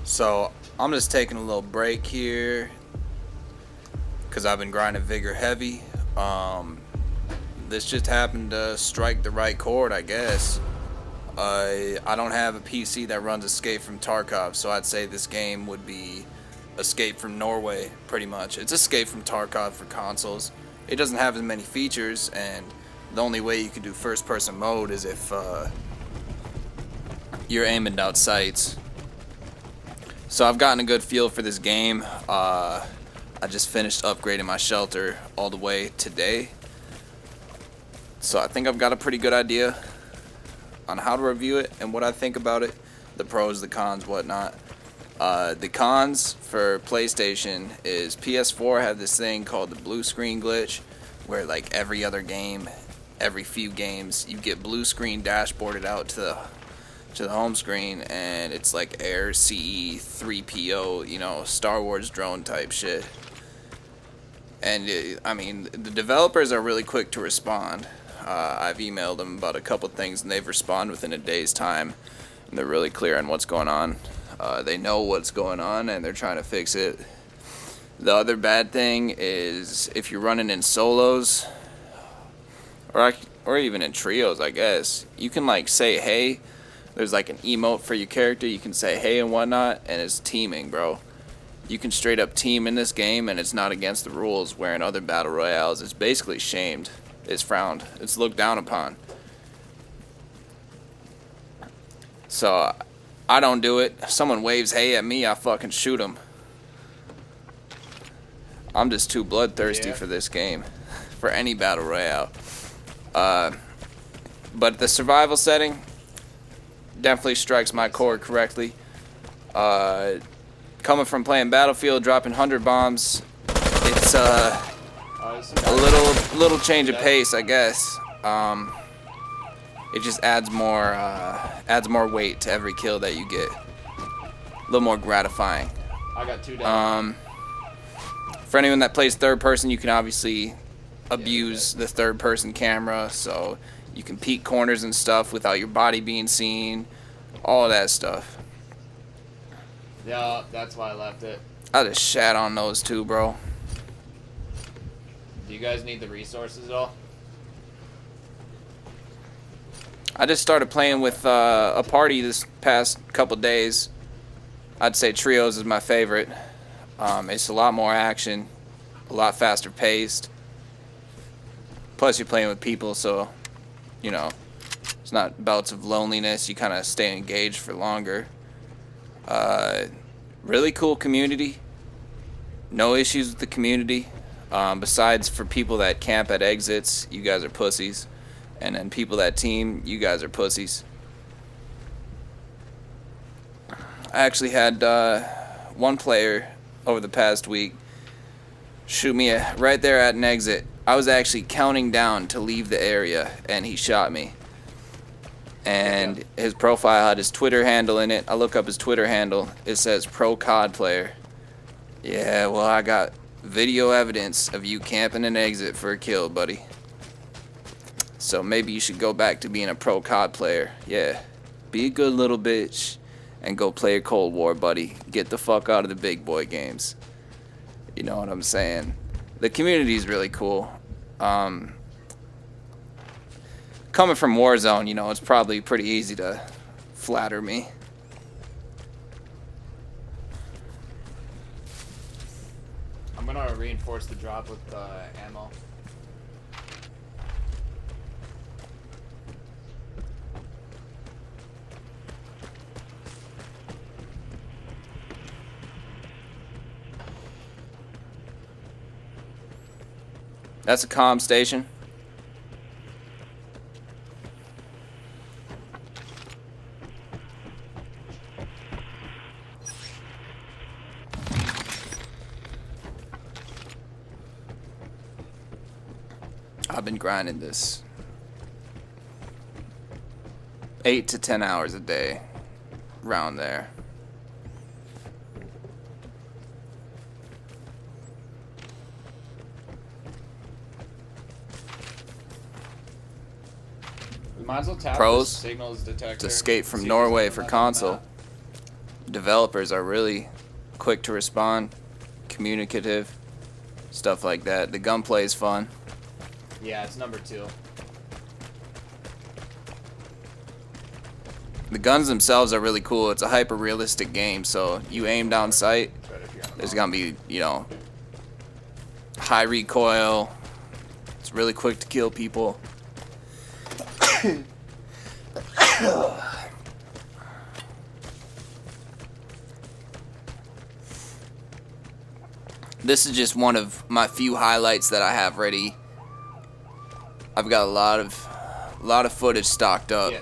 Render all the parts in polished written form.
So I'm just taking a little break here because I've been grinding Vigor heavy. This just happened to strike the right chord, I guess. I don't have a PC that runs Escape from Tarkov, so I'd say this game would be Escape from Norway, pretty much. It's Escape from Tarkov for consoles. It doesn't have as many features, and the only way you can do first-person mode is if you're aiming out sights. So I've gotten a good feel for this game. I just finished upgrading my shelter all the way today. So I think I've got a pretty good idea on how to review it and what I think about it. The pros, the cons, whatnot. The cons for PlayStation is PS4 had this thing called the blue screen glitch, where like every other game, every few games, you get blue screen dashboarded out to the home screen, and it's like Air CE 3PO, you know, Star Wars drone type shit. And I mean, the developers are really quick to respond. I've emailed them about a couple things, and they've responded within a day's time. And they're really clear on what's going on. They know what's going on, and they're trying to fix it. The other bad thing is if you're running in solos, or even in trios, I guess, you can like say hey. There's like an emote for your character. You can say hey and whatnot, and it's teaming, bro. You can straight up team in this game, and it's not against the rules, where in other battle royales it's basically shamed. It's frowned. It's looked down upon. So I don't do it. If someone waves hey at me, I fucking shoot them. I'm just too bloodthirsty for this game, for any battle royale. But the survival setting definitely strikes my chord correctly. Coming from playing Battlefield, dropping 100 bombs, it's a little change of pace, I guess. It just adds more weight to every kill that you get. A little more gratifying. I got 2 down. For anyone that plays third person, you can obviously abuse the third person camera, so you can peek corners and stuff without your body being seen. All that stuff. Yeah, that's why I left it. I just shat on those two, bro. Do you guys need the resources at all? I just started playing with a party this past couple days. I'd say trios is my favorite. It's a lot more action, a lot faster paced. Plus you're playing with people, so, you know, it's not bouts of loneliness. You kind of stay engaged for longer. Really cool community. No issues with the community. Besides for people that camp at exits, you guys are pussies. And then people that team, you guys are pussies. I actually had one player over the past week shoot me right there at an exit. I was actually counting down to leave the area, and he shot me. And his profile had his Twitter handle in it. I look up his Twitter handle. It says pro COD player. Yeah, well, I got video evidence of you camping an exit for a kill, buddy. So maybe you should go back to being a pro COD player. Yeah. Be a good little bitch and go play a Cold War, buddy. Get the fuck out of the big boy games. You know what I'm saying? The community is really cool. Coming from Warzone, you know, it's probably pretty easy to flatter me. I'm gonna reinforce the drop with ammo. That's a comm station. I've been grinding this 8 to 10 hours a day, around there. We might as well tap Pros, the signals detector. it's Escape from See if Norway there's for nothing on the console. map. Developers are really quick to respond, communicative, stuff like that. The gunplay is fun. Yeah, it's number 2. The guns themselves are really cool. It's a hyper-realistic game, so you aim down sight, there's gonna be, you know, high recoil. It's really quick to kill people. This is just one of my few highlights that I have ready. I've got a lot of footage stocked up. Yeah.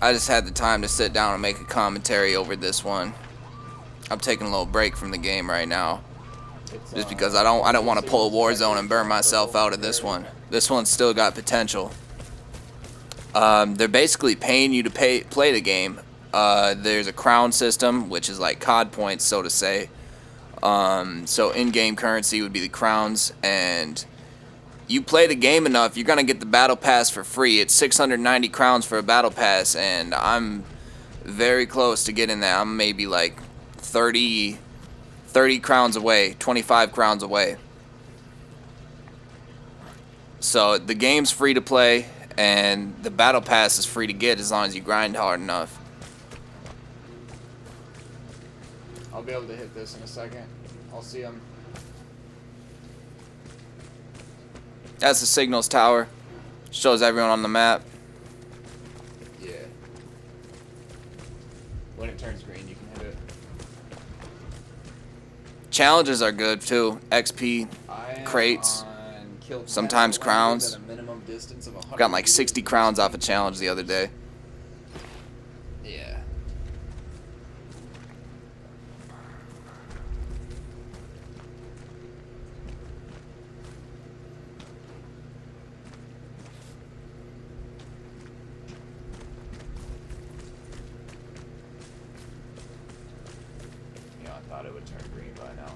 I just had the time to sit down and make a commentary over this one. I'm taking a little break from the game right now, just because I don't want to pull a Warzone and burn myself out of this one. This one's still got potential. They're basically paying you to play the game. There's a crown system, which is like COD points, so to say. So in-game currency would be the crowns, and you play the game enough, you're gonna get the battle pass for free. It's 690 crowns for a battle pass, and I'm very close to getting that. I'm maybe like 30 crowns away, 25 crowns away. So the game's free to play, and the battle pass is free to get as long as you grind hard enough. I'll be able to hit this in a second. I'll see him. That's the signals tower. Shows everyone on the map. Yeah. When it turns green, you can hit it. Challenges are good too. XP, crates, sometimes crowns. Got like 60 crowns off a challenge the other day. Yeah. I thought it would turn green by now.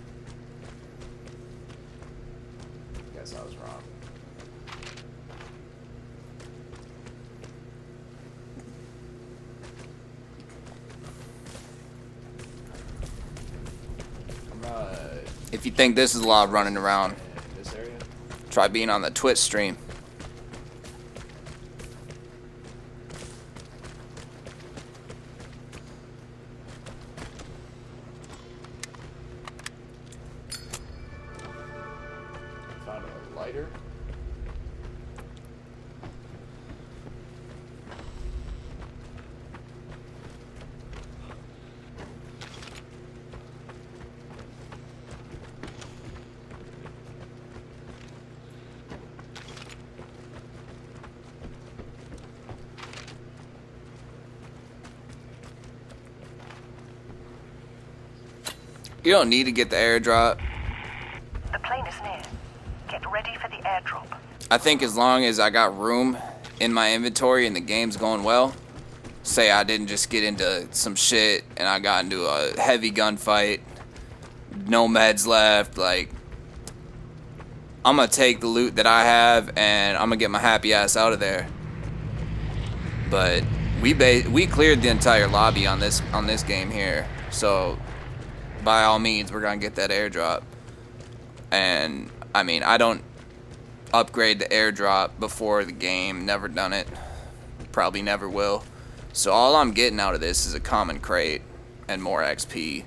Guess I was wrong. If you think this is a lot of running around, in this area. try being on the Twitch stream. Found a lighter. You don't need to get the airdrop. The plane is near. Get ready for the airdrop. I think as long as I got room in my inventory and the game's going well, say I didn't just get into some shit and I got into a heavy gunfight, no meds left, like, I'm gonna take the loot that I have and I'm gonna get my happy ass out of there. But we cleared the entire lobby on this game here, so by all means we're gonna get that airdrop. And I mean, I don't upgrade the airdrop before the game, never done it, probably never will. So all I'm getting out of this is a common crate and more XP.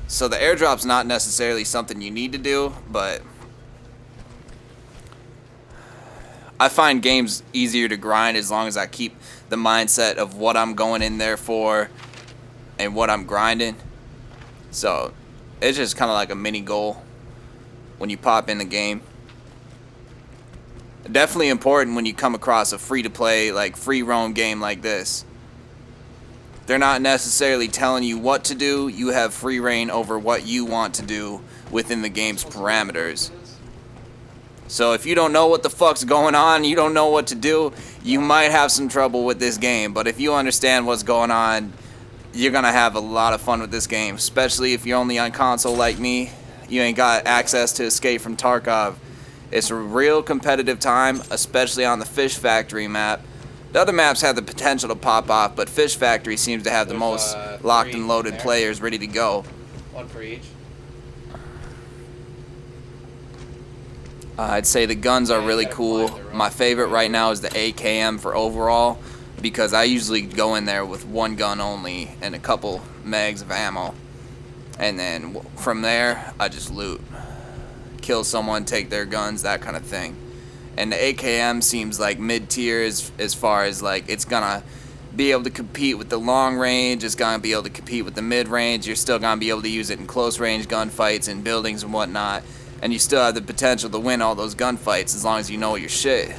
So the airdrop's not necessarily something you need to do, but I find games easier to grind as long as I keep the mindset of what I'm going in there for and what I'm grinding. So it's just kind of like a mini goal when you pop in the game. Definitely important when you come across a free-to-play, like free roam game like this. They're not necessarily telling you what to do. You have free reign over what you want to do within the game's parameters. So if you don't know what the fuck's going on, you don't know what to do, you might have some trouble with this game. But if you understand what's going on, you're gonna have a lot of fun with this game, especially if you're only on console like me. You ain't got access to Escape from Tarkov. It's a real competitive time, especially on the Fish Factory map. The other maps have the potential to pop off, but Fish Factory seems to have the There's, most locked 3 and loaded there. players ready to go. 1 for each. I'd say the guns are Yeah, you really gotta cool. climb the rope. My favorite right now is the AKM for overall, because I usually go in there with 1 gun only and a couple mags of ammo. And then from there, I just loot. Kill someone, take their guns, that kind of thing. And the AKM seems like mid-tier as far as like it's gonna be able to compete with the long range, it's gonna be able to compete with the mid-range, you're still gonna be able to use it in close range gunfights in buildings and whatnot. And you still have the potential to win all those gunfights as long as you know your shit.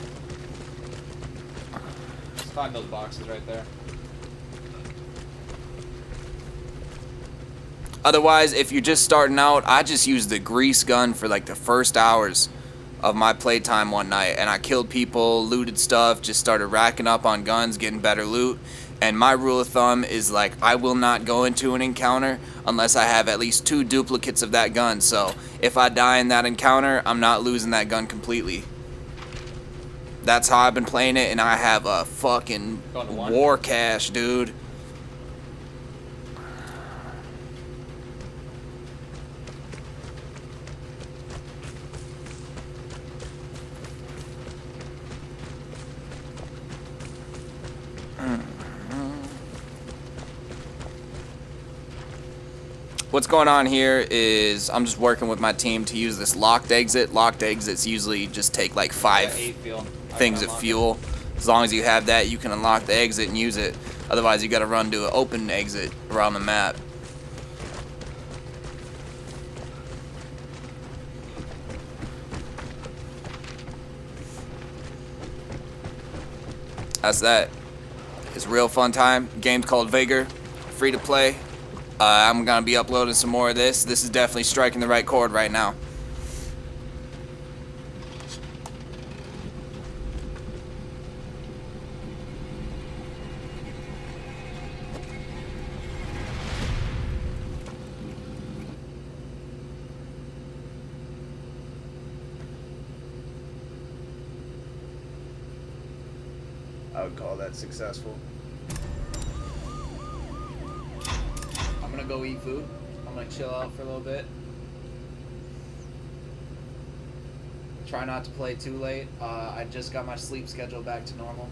Let's find those boxes right there. Otherwise, if you're just starting out, I just used the grease gun for like the first hours of my playtime one night. And I killed people, looted stuff, just started racking up on guns, getting better loot. And my rule of thumb is like, I will not go into an encounter unless I have at least 2 duplicates of that gun. So if I die in that encounter, I'm not losing that gun completely. That's how I've been playing it, and I have a fucking Going to 1. war cache, dude. What's going on here is I'm just working with my team to use this locked exit. Locked exits usually just take like 5 things of fuel. As long as you have that, you can unlock the exit and use it. Otherwise, you gotta run to an open exit around the map. That's that. It's a real fun time. Game's called Vigor. Free to play. I'm gonna be uploading some more of this. This is definitely striking the right chord right now. I would call that successful. I'm gonna go eat food. I'm gonna chill out for a little bit. Try not to play too late. I just got my sleep schedule back to normal.